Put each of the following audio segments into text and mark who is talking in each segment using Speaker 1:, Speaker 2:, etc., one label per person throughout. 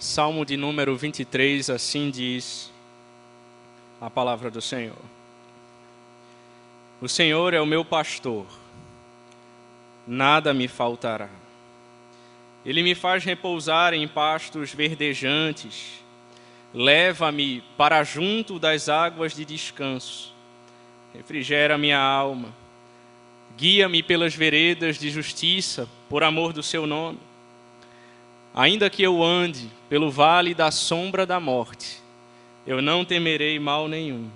Speaker 1: Salmo de número 23, assim diz a palavra do Senhor. O Senhor é o meu pastor, nada me faltará. Ele me faz repousar em pastos verdejantes, leva-me para junto das águas de descanso, refrigera minha alma, guia-me pelas veredas de justiça, por amor do seu nome. Ainda que eu ande pelo vale da sombra da morte, eu não temerei mal nenhum,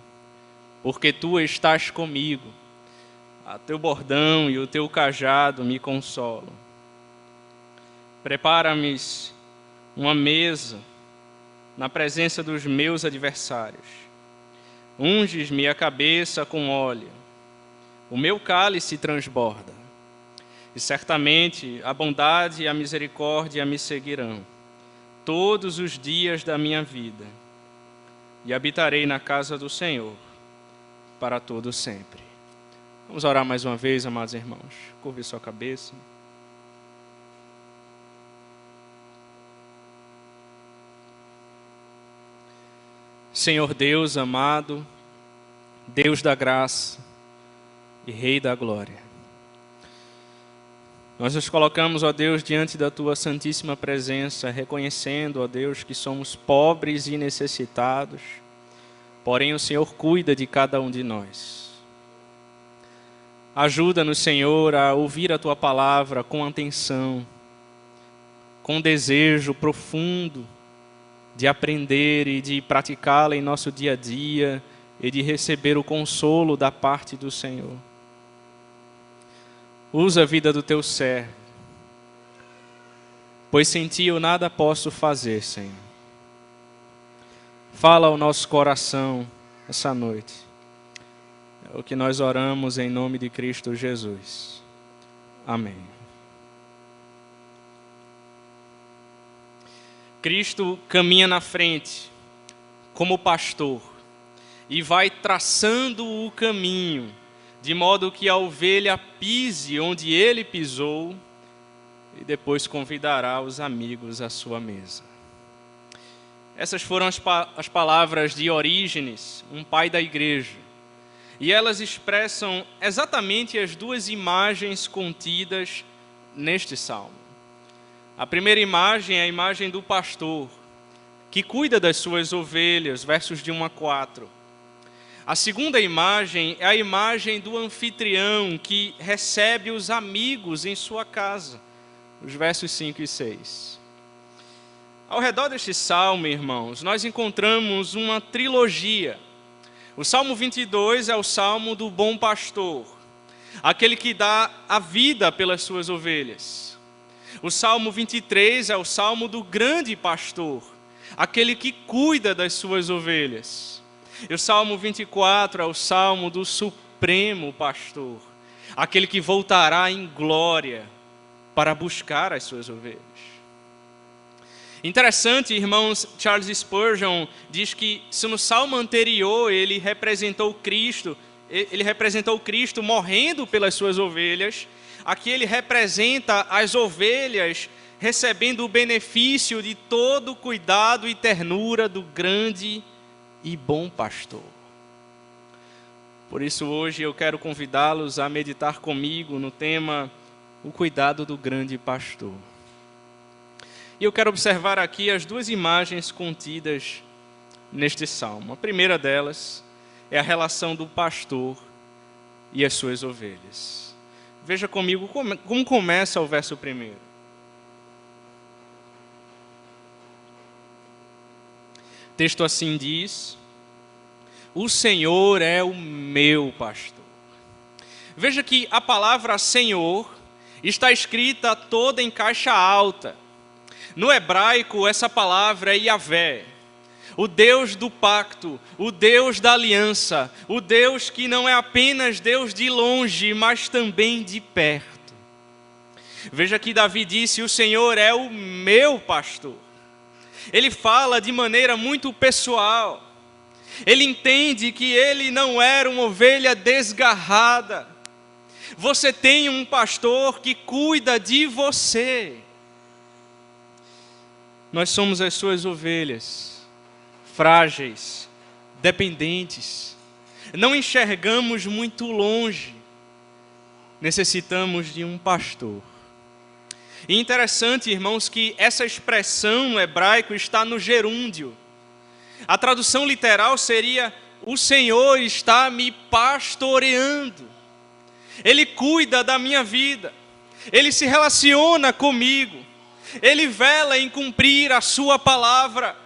Speaker 1: porque tu estás comigo. A teu bordão e o teu cajado me consolam. Prepara-me uma mesa na presença dos meus adversários. Unges-me a cabeça com óleo. O meu cálice transborda. E certamente a bondade e a misericórdia me seguirão todos os dias da minha vida. E habitarei na casa do Senhor para todo sempre. Vamos orar mais uma vez, amados irmãos. Curve sua cabeça. Senhor Deus amado, Deus da graça e Rei da glória. Nós nos colocamos, ó Deus, diante da Tua santíssima presença, reconhecendo, ó Deus, que somos pobres e necessitados, porém o Senhor cuida de cada um de nós. Ajuda-nos, Senhor, a ouvir a Tua palavra com atenção, com desejo profundo de aprender e de praticá-la em nosso dia a dia e de receber o consolo da parte do Senhor. Usa a vida do Teu servo, pois sem Ti eu nada posso fazer, Senhor. Fala ao nosso coração essa noite. É o que nós oramos em nome de Cristo Jesus. Amém. Cristo caminha na frente como pastor e vai traçando o caminho, de modo que a ovelha pise onde ele pisou e depois convidará os amigos à sua mesa. Essas foram as palavras de Orígenes, um pai da igreja, e elas expressam exatamente as duas imagens contidas neste salmo. A primeira imagem é a imagem do pastor, que cuida das suas ovelhas, versos de 1 a 4. A segunda imagem é a imagem do anfitrião que recebe os amigos em sua casa, os versos 5 e 6. Ao redor deste salmo, irmãos, nós encontramos uma trilogia. O Salmo 22 é o salmo do bom pastor, aquele que dá a vida pelas suas ovelhas. O Salmo 23 é o salmo do grande pastor, aquele que cuida das suas ovelhas. E o Salmo 24 é o salmo do supremo pastor, aquele que voltará em glória para buscar as suas ovelhas. Interessante, irmãos, Charles Spurgeon diz que se no salmo anterior ele representou Cristo morrendo pelas suas ovelhas, aqui ele representa as ovelhas recebendo o benefício de todo o cuidado e ternura do grande e bom pastor. Por isso hoje eu quero convidá-los a meditar comigo no tema o cuidado do grande pastor. E eu quero observar aqui as duas imagens contidas neste salmo. A primeira delas é a relação do pastor e as suas ovelhas. Veja comigo como começa o verso primeiro. O texto assim diz: o Senhor é o meu pastor. Veja que a palavra Senhor está escrita toda em caixa alta. No hebraico, essa palavra é Yahvé, o Deus do pacto, o Deus da aliança, o Deus que não é apenas Deus de longe, mas também de perto. Veja que Davi disse: o Senhor é o meu pastor. Ele fala de maneira muito pessoal. Ele entende que ele não era uma ovelha desgarrada. Você tem um pastor que cuida de você. Nós somos as suas ovelhas, frágeis, dependentes. Não enxergamos muito longe. Necessitamos de um pastor. E interessante, irmãos, que essa expressão no hebraico está no gerúndio. A tradução literal seria: o Senhor está me pastoreando. Ele cuida da minha vida. Ele se relaciona comigo. Ele vela em cumprir a sua palavra.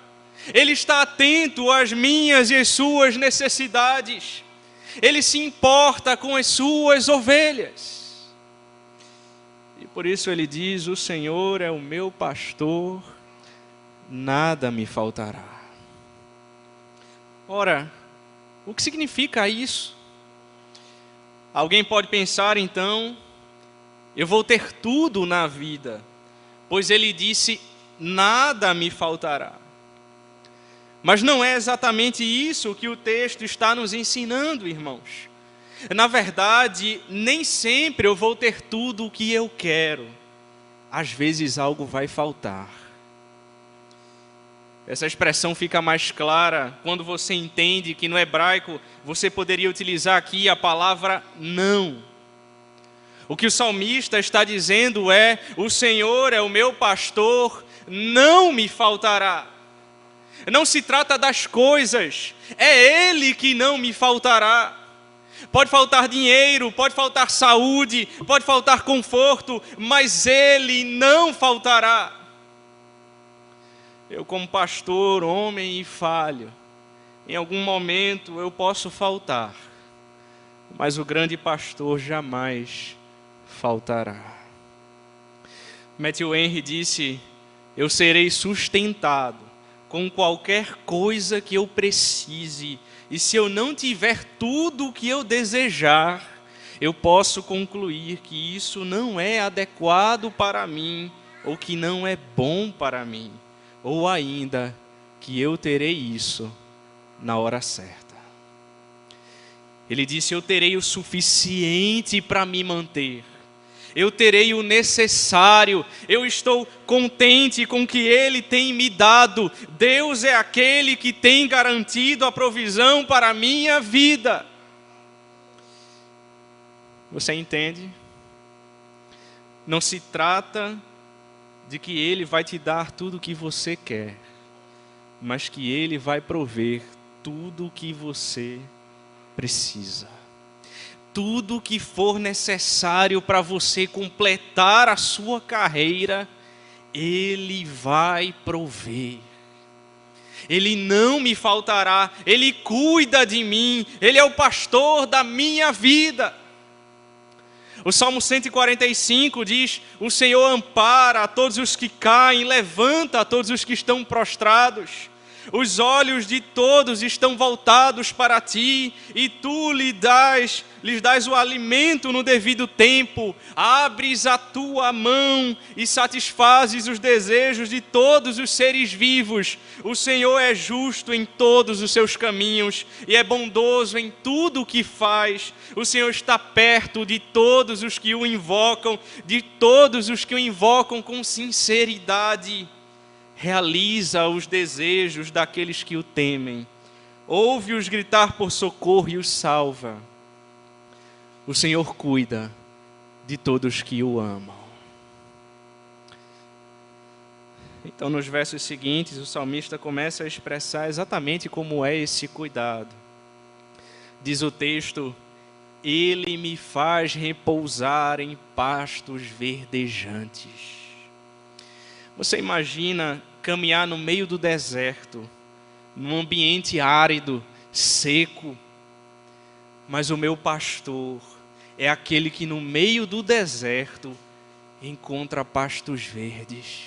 Speaker 1: Ele está atento às minhas e às suas necessidades. Ele se importa com as suas ovelhas. E por isso ele diz: o Senhor é o meu pastor, nada me faltará. Ora, o que significa isso? Alguém pode pensar então: eu vou ter tudo na vida, pois ele disse: nada me faltará. Mas não é exatamente isso que o texto está nos ensinando, irmãos. Na verdade, nem sempre eu vou ter tudo o que eu quero. Às vezes algo vai faltar. Essa expressão fica mais clara quando você entende que no hebraico você poderia utilizar aqui a palavra não. O que o salmista está dizendo é: o Senhor é o meu pastor, não me faltará. Não se trata das coisas, é Ele que não me faltará. Pode faltar dinheiro, pode faltar saúde, pode faltar conforto, mas Ele não faltará. Eu, como pastor, homem e falho, em algum momento eu posso faltar, mas o grande pastor jamais faltará. Matthew Henry disse: eu serei sustentado com qualquer coisa que eu precise, e se eu não tiver tudo o que eu desejar, eu posso concluir que isso não é adequado para mim, ou que não é bom para mim, ou ainda que eu terei isso na hora certa. Ele disse: eu terei o suficiente para me manter. Eu terei o necessário, eu estou contente com o que Ele tem me dado. Deus é aquele que tem garantido a provisão para a minha vida. Você entende? Não se trata de que Ele vai te dar tudo o que você quer, mas que Ele vai prover tudo o que você precisa. Tudo que for necessário para você completar a sua carreira, Ele vai prover. Ele não me faltará, Ele cuida de mim, Ele é o pastor da minha vida. O Salmo 145 diz: o Senhor ampara a todos os que caem, levanta a todos os que estão prostrados. Os olhos de todos estão voltados para ti, e tu lhes dás o alimento no devido tempo. Abres a tua mão e satisfazes os desejos de todos os seres vivos. O Senhor é justo em todos os seus caminhos e é bondoso em tudo o que faz. O Senhor está perto de todos os que o invocam, de todos os que o invocam com sinceridade. Realiza os desejos daqueles que o temem. Ouve-os gritar por socorro e os salva. O Senhor cuida de todos que o amam. Então, nos versos seguintes, o salmista começa a expressar exatamente como é esse cuidado. Diz o texto: Ele me faz repousar em pastos verdejantes. Você imagina caminhar no meio do deserto, num ambiente árido, seco, mas o meu pastor é aquele que no meio do deserto encontra pastos verdes.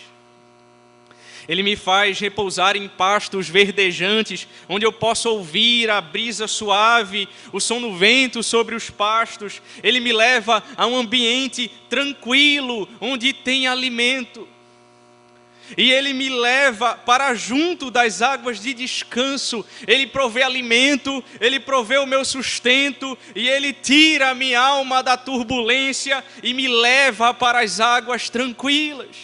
Speaker 1: Ele me faz repousar em pastos verdejantes, onde eu posso ouvir a brisa suave, o som do vento sobre os pastos. Ele me leva a um ambiente tranquilo, onde tem alimento. E Ele me leva para junto das águas de descanso. Ele provê alimento, Ele provê o meu sustento, e Ele tira a minha alma da turbulência e me leva para as águas tranquilas.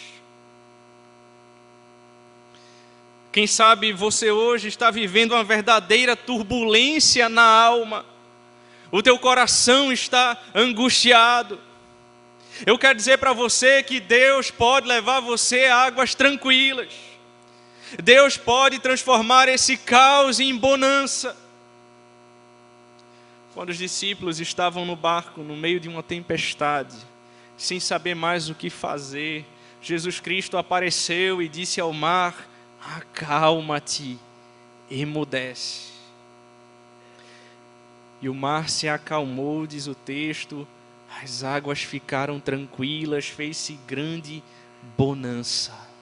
Speaker 1: Quem sabe você hoje está vivendo uma verdadeira turbulência na alma. O teu coração está angustiado. Eu quero dizer para você que Deus pode levar você a águas tranquilas. Deus pode transformar esse caos em bonança. Quando os discípulos estavam no barco, no meio de uma tempestade, sem saber mais o que fazer, Jesus Cristo apareceu e disse ao mar: acalma-te, emudece. E o mar se acalmou, diz o texto, as águas ficaram tranquilas, fez-se grande bonança.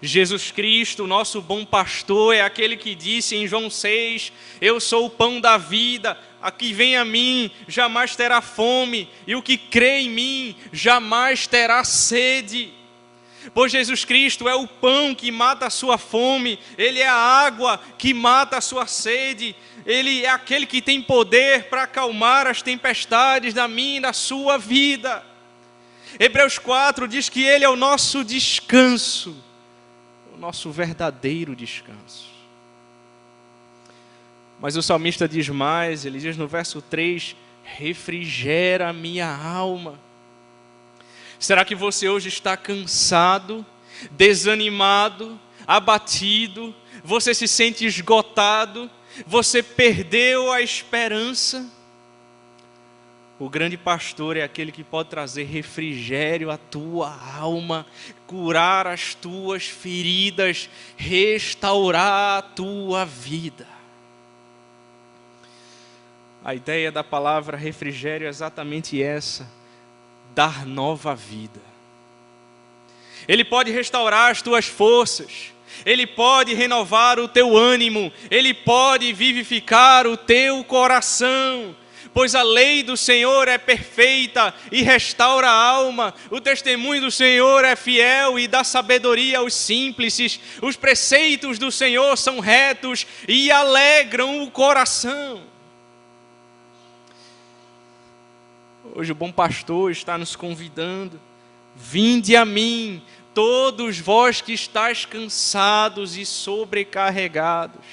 Speaker 1: Jesus Cristo, nosso bom pastor, é aquele que disse em João 6, eu sou o pão da vida, a que vem a mim jamais terá fome, e o que crê em mim jamais terá sede. Pois Jesus Cristo é o pão que mata a sua fome, Ele é a água que mata a sua sede, Ele é aquele que tem poder para acalmar as tempestades da minha e da sua vida. Hebreus 4 diz que Ele é o nosso descanso, o nosso verdadeiro descanso. Mas o salmista diz mais, ele diz no verso 3, refrigera a minha alma. Será que você hoje está cansado, desanimado, abatido, você se sente esgotado, você perdeu a esperança? O grande pastor é aquele que pode trazer refrigério à tua alma, curar as tuas feridas, restaurar a tua vida. A ideia da palavra refrigério é exatamente essa: dar nova vida. Ele pode restaurar as tuas forças, Ele pode renovar o teu ânimo, Ele pode vivificar o teu coração, pois a lei do Senhor é perfeita e restaura a alma, o testemunho do Senhor é fiel e dá sabedoria aos simples, os preceitos do Senhor são retos e alegram o coração. Hoje o bom pastor está nos convidando, vinde a mim, todos vós que estáis cansados e sobrecarregados,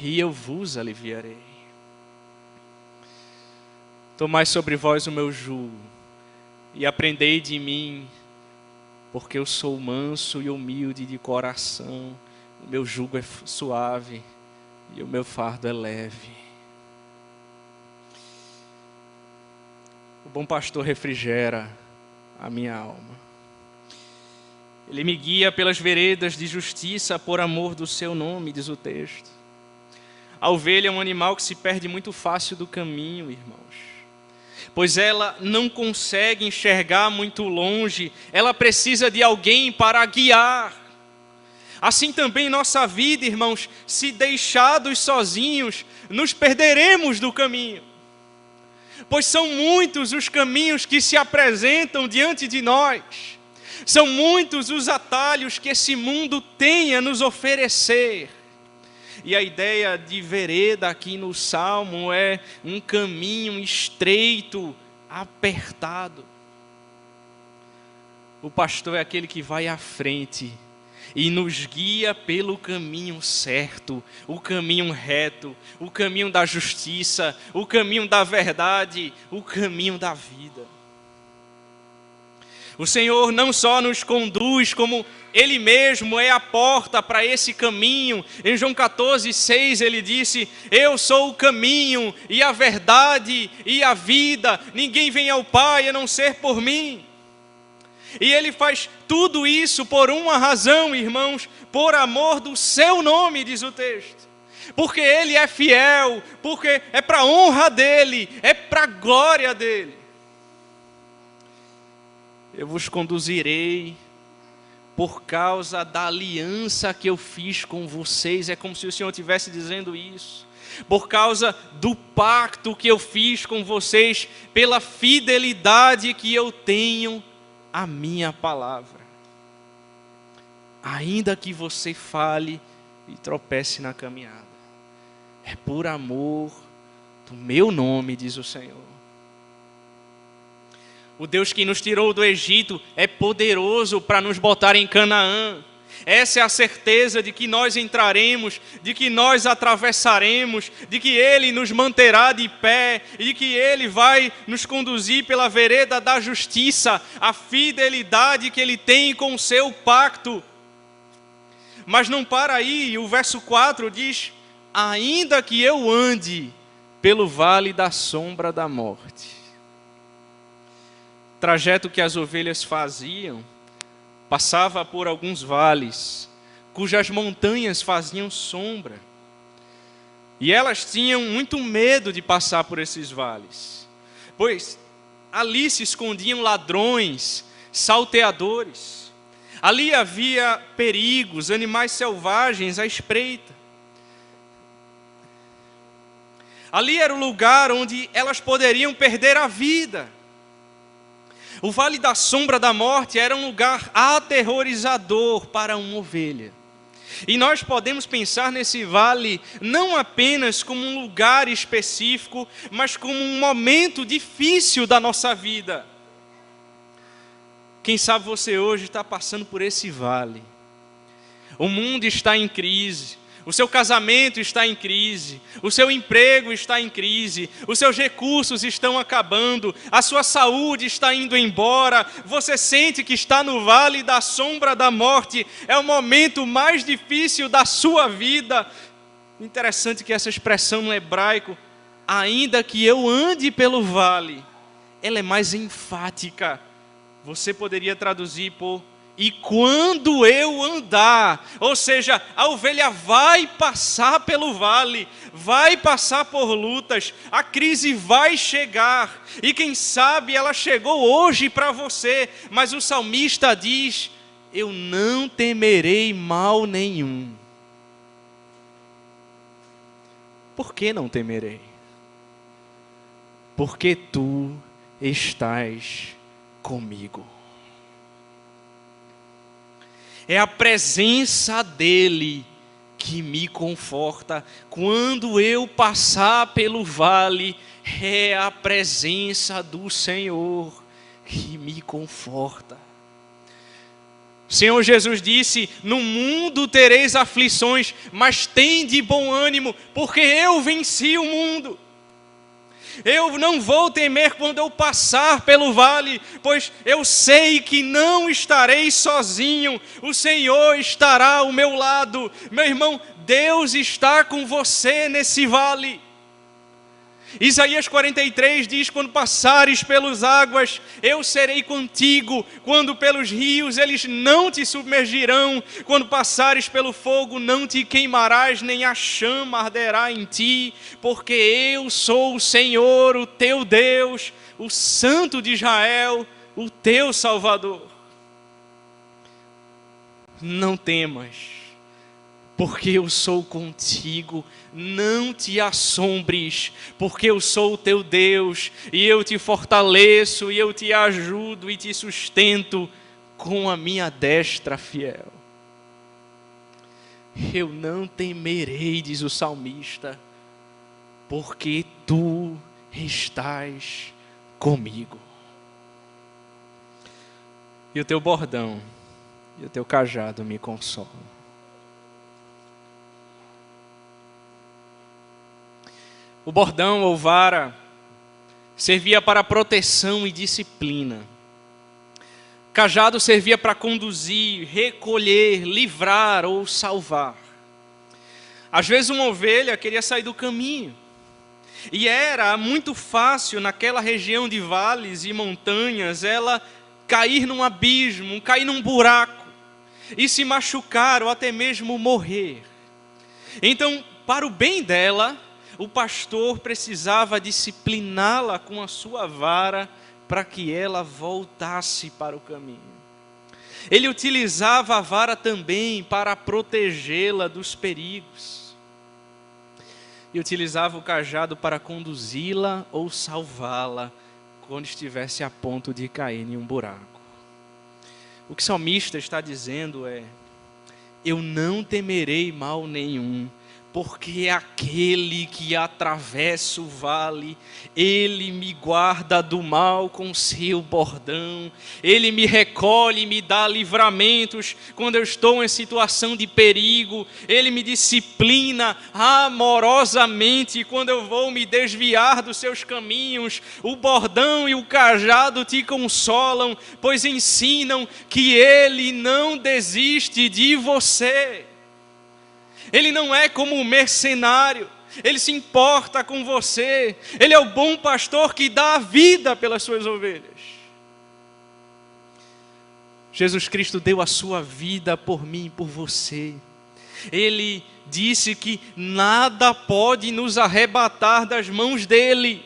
Speaker 1: e eu vos aliviarei. Tomai sobre vós o meu jugo, e aprendei de mim, porque eu sou manso e humilde de coração, o meu jugo é suave, e o meu fardo é leve. O bom pastor refrigera a minha alma. Ele me guia pelas veredas de justiça por amor do seu nome, diz o texto. A ovelha é um animal que se perde muito fácil do caminho, irmãos. Pois ela não consegue enxergar muito longe, ela precisa de alguém para guiar. Assim também nossa vida, irmãos, se deixados sozinhos, nos perderemos do caminho. Pois são muitos os caminhos que se apresentam diante de nós. São muitos os atalhos que esse mundo tem a nos oferecer. E a ideia de vereda aqui no Salmo é um caminho estreito, apertado. O pastor é aquele que vai à frente e nos guia pelo caminho certo, o caminho reto, o caminho da justiça, o caminho da verdade, o caminho da vida. O Senhor não só nos conduz, como Ele mesmo é a porta para esse caminho. Em João 14:6 Ele disse, eu sou o caminho e a verdade e a vida, ninguém vem ao Pai a não ser por mim. E Ele faz tudo isso por uma razão, irmãos, por amor do seu nome, diz o texto. Porque Ele é fiel, porque é para a honra dEle, é para a glória dEle. Eu vos conduzirei por causa da aliança que eu fiz com vocês. É como se o Senhor estivesse dizendo isso. Por causa do pacto que eu fiz com vocês, pela fidelidade que eu tenho a minha palavra. Ainda que você fale e tropece na caminhada, é por amor do meu nome, diz o Senhor. O Deus que nos tirou do Egito é poderoso para nos botar em Canaã. Essa é a certeza de que nós entraremos, de que nós atravessaremos, de que Ele nos manterá de pé e de que Ele vai nos conduzir pela vereda da justiça, a fidelidade que Ele tem com o seu pacto. Mas não para aí, o verso 4 diz: ainda que eu ande pelo vale da sombra da morte. O trajeto que as ovelhas faziam passava por alguns vales, cujas montanhas faziam sombra. E elas tinham muito medo de passar por esses vales, pois ali se escondiam ladrões, salteadores. Ali havia perigos, animais selvagens à espreita. Ali era o lugar onde elas poderiam perder a vida. O vale da sombra da morte era um lugar aterrorizador para uma ovelha. E nós podemos pensar nesse vale não apenas como um lugar específico, mas como um momento difícil da nossa vida. Quem sabe você hoje está passando por esse vale. O mundo está em crise. O seu casamento está em crise, o seu emprego está em crise, os seus recursos estão acabando, a sua saúde está indo embora, você sente que está no vale da sombra da morte, é o momento mais difícil da sua vida. Interessante que essa expressão no hebraico, ainda que eu ande pelo vale, ela é mais enfática. Você poderia traduzir por e quando eu andar, ou seja, a ovelha vai passar pelo vale, vai passar por lutas, a crise vai chegar, e quem sabe ela chegou hoje para você, mas o salmista diz: eu não temerei mal nenhum. Por que não temerei? Porque tu estás comigo. É a presença dEle que me conforta. Quando eu passar pelo vale, é a presença do Senhor que me conforta. O Senhor Jesus disse: no mundo tereis aflições, mas tende bom ânimo, porque eu venci o mundo. Eu não vou temer quando eu passar pelo vale, pois eu sei que não estarei sozinho, o Senhor estará ao meu lado. Meu irmão, Deus está com você nesse vale. Isaías 43 diz: quando passares pelas águas, eu serei contigo. Quando pelos rios, eles não te submergirão. Quando passares pelo fogo, não te queimarás, nem a chama arderá em ti. Porque eu sou o Senhor, o teu Deus, o Santo de Israel, o teu Salvador. Não temas, porque eu sou contigo. Não te assombres, porque eu sou o teu Deus, e eu te fortaleço, e eu te ajudo, e te sustento com a minha destra fiel. Eu não temerei, diz o salmista, porque tu estás comigo. E o teu bordão e o teu cajado me consolam. O bordão ou vara servia para proteção e disciplina. Cajado servia para conduzir, recolher, livrar ou salvar. Às vezes uma ovelha queria sair do caminho. E era muito fácil naquela região de vales e montanhas ela cair num abismo, cair num buraco e se machucar ou até mesmo morrer. Então, para o bem dela, o pastor precisava discipliná-la com a sua vara para que ela voltasse para o caminho. Ele utilizava a vara também para protegê-la dos perigos. E utilizava o cajado para conduzi-la ou salvá-la quando estivesse a ponto de cair em um buraco. O que o salmista está dizendo é: eu não temerei mal nenhum, porque aquele que atravessa o vale, ele me guarda do mal com seu bordão, ele me recolhe e me dá livramentos quando eu estou em situação de perigo, ele me disciplina amorosamente quando eu vou me desviar dos seus caminhos, o bordão e o cajado te consolam, pois ensinam que ele não desiste de você. Ele não é como um mercenário, ele se importa com você, ele é o bom pastor que dá a vida pelas suas ovelhas. Jesus Cristo deu a sua vida por mim e por você. Ele disse que nada pode nos arrebatar das mãos dele.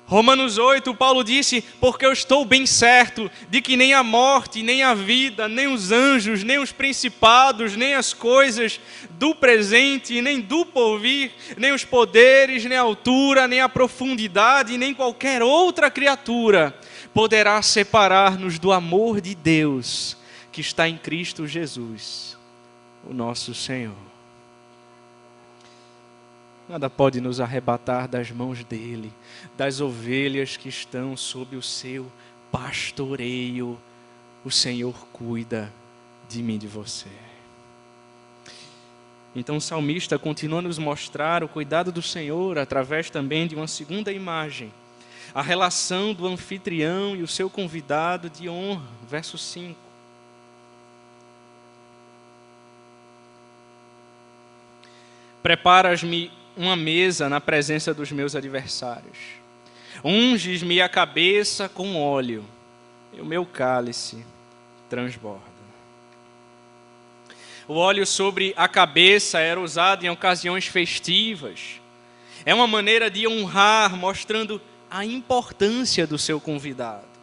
Speaker 1: Romanos 8, Paulo disse, porque eu estou bem certo de que nem a morte, nem a vida, nem os anjos, nem os principados, nem as coisas do presente, nem do porvir, nem os poderes, nem a altura, nem a profundidade, nem qualquer outra criatura poderá separar-nos do amor de Deus que está em Cristo Jesus, o nosso Senhor. Nada pode nos arrebatar das mãos dele, das ovelhas que estão sob o seu pastoreio. O Senhor cuida de mim e de você. Então o salmista continua a nos mostrar o cuidado do Senhor através também de uma segunda imagem. A relação do anfitrião e o seu convidado de honra. Verso 5. Preparas-me uma mesa na presença dos meus adversários. Unges-me a cabeça com óleo, e o meu cálice transborda. O óleo sobre a cabeça era usado em ocasiões festivas. É uma maneira de honrar, mostrando a importância do seu convidado.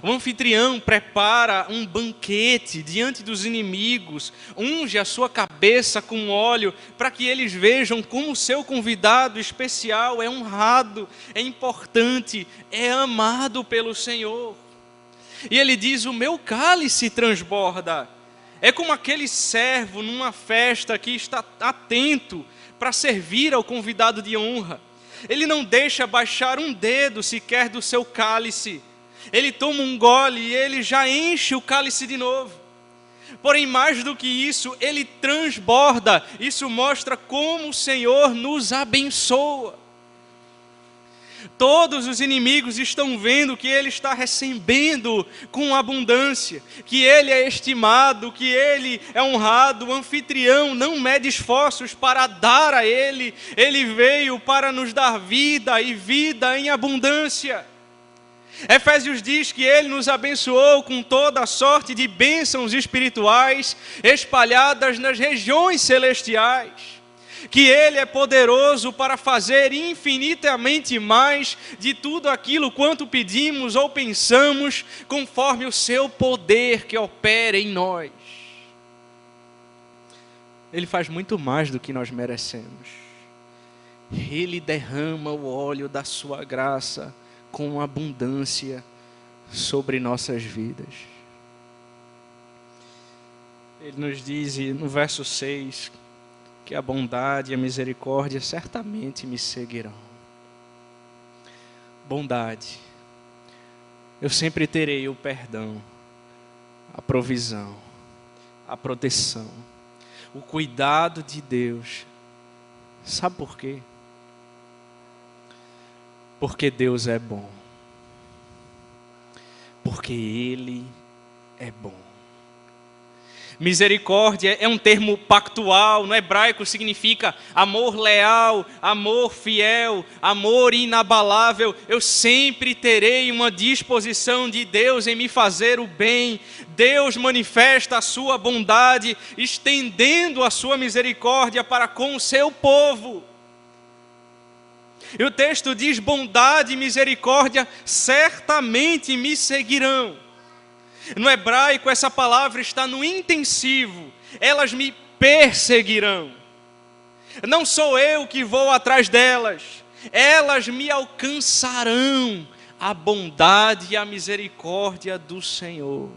Speaker 1: O anfitrião prepara um banquete diante dos inimigos, unge a sua cabeça com óleo, para que eles vejam como o seu convidado especial é honrado, é importante, é amado pelo Senhor. E ele diz, o meu cálice transborda. É como aquele servo numa festa que está atento para servir ao convidado de honra. Ele não deixa baixar um dedo sequer do seu cálice. Ele toma um gole e ele já enche o cálice de novo. Porém, mais do que isso, ele transborda. Isso mostra como o Senhor nos abençoa. Todos os inimigos estão vendo que ele está recebendo com abundância, que ele é estimado, que ele é honrado. O anfitrião não mede esforços para dar a ele. Ele veio para nos dar vida e vida em abundância. Efésios diz que ele nos abençoou com toda a sorte de bênçãos espirituais espalhadas nas regiões celestiais, que ele é poderoso para fazer infinitamente mais de tudo aquilo quanto pedimos ou pensamos, conforme o seu poder que opera em nós. Ele faz muito mais do que nós merecemos. Ele derrama o óleo da sua graça com abundância sobre nossas vidas. Ele nos diz no verso 6 que a bondade e a misericórdia certamente me seguirão. Bondade. Eu sempre terei o perdão, a provisão, a proteção, o cuidado de Deus. Sabe por quê? Porque Deus é bom. Porque Ele é bom. Misericórdia é um termo pactual, no hebraico significa amor leal, amor fiel, amor inabalável. Eu sempre terei uma disposição de Deus em me fazer o bem. Deus manifesta a sua bondade, estendendo a sua misericórdia para com o seu povo. E o texto diz, bondade e misericórdia certamente me seguirão. No hebraico, essa palavra está no intensivo. Elas me perseguirão. Não sou eu que vou atrás delas. Elas me alcançarão. A bondade e a misericórdia do Senhor.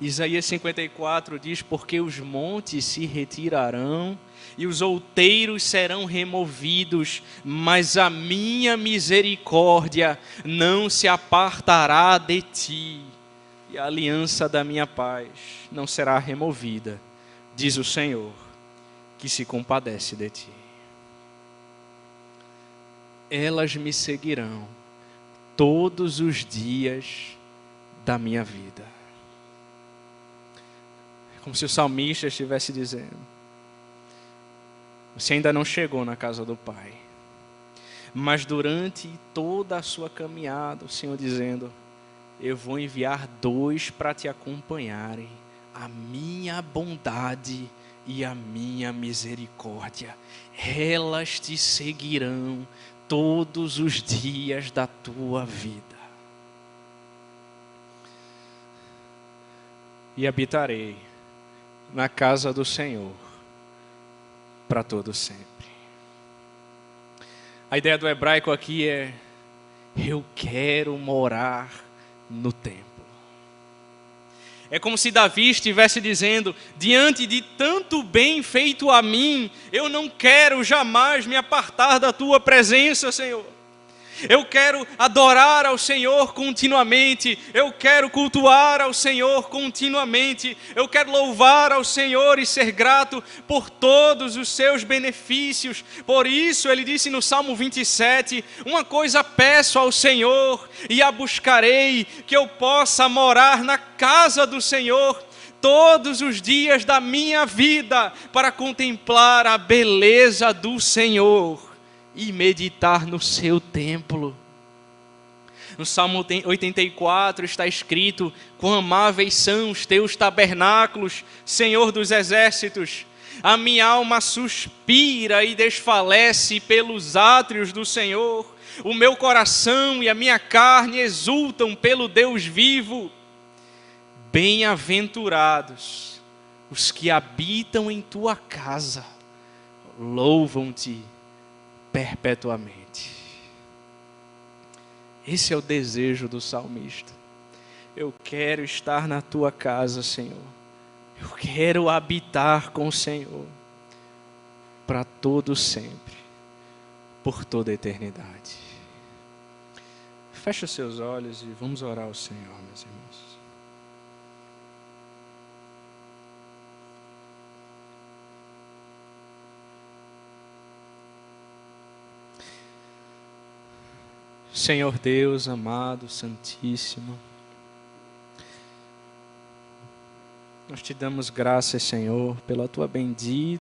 Speaker 1: Isaías 54 diz: porque os montes se retirarão e os outeiros serão removidos, mas a minha misericórdia não se apartará de ti, e a aliança da minha paz não será removida, diz o Senhor, que se compadece de ti. Elas me seguirão todos os dias da minha vida. É como se o salmista estivesse dizendo: você ainda não chegou na casa do Pai, mas durante toda a sua caminhada, o Senhor dizendo: eu vou enviar 2 para te acompanharem, a minha bondade e a minha misericórdia, elas te seguirão todos os dias da tua vida. E habitarei na casa do Senhor para todo sempre. A ideia do hebraico aqui é: eu quero morar no templo. É como se Davi estivesse dizendo: diante de tanto bem feito a mim, eu não quero jamais me apartar da tua presença, Senhor. Eu quero adorar ao Senhor continuamente, eu quero cultuar ao Senhor continuamente, eu quero louvar ao Senhor e ser grato por todos os seus benefícios. Por isso ele disse no Salmo 27, uma coisa peço ao Senhor e a buscarei, que eu possa morar na casa do Senhor todos os dias da minha vida, para contemplar a beleza do Senhor e meditar no seu templo. No Salmo 84 está escrito: quão amáveis são os teus tabernáculos, Senhor dos exércitos. A minha alma suspira e desfalece pelos átrios do Senhor. O meu coração e a minha carne exultam pelo Deus vivo. Bem-aventurados os que habitam em tua casa, louvam-te perpetuamente. Esse é o desejo do salmista. Eu quero estar na tua casa, Senhor. Eu quero habitar com o Senhor para todo sempre, por toda a eternidade. Feche os seus olhos e vamos orar ao Senhor, meus irmãos. Senhor Deus amado, santíssimo, nós te damos graças, Senhor, pela tua bendita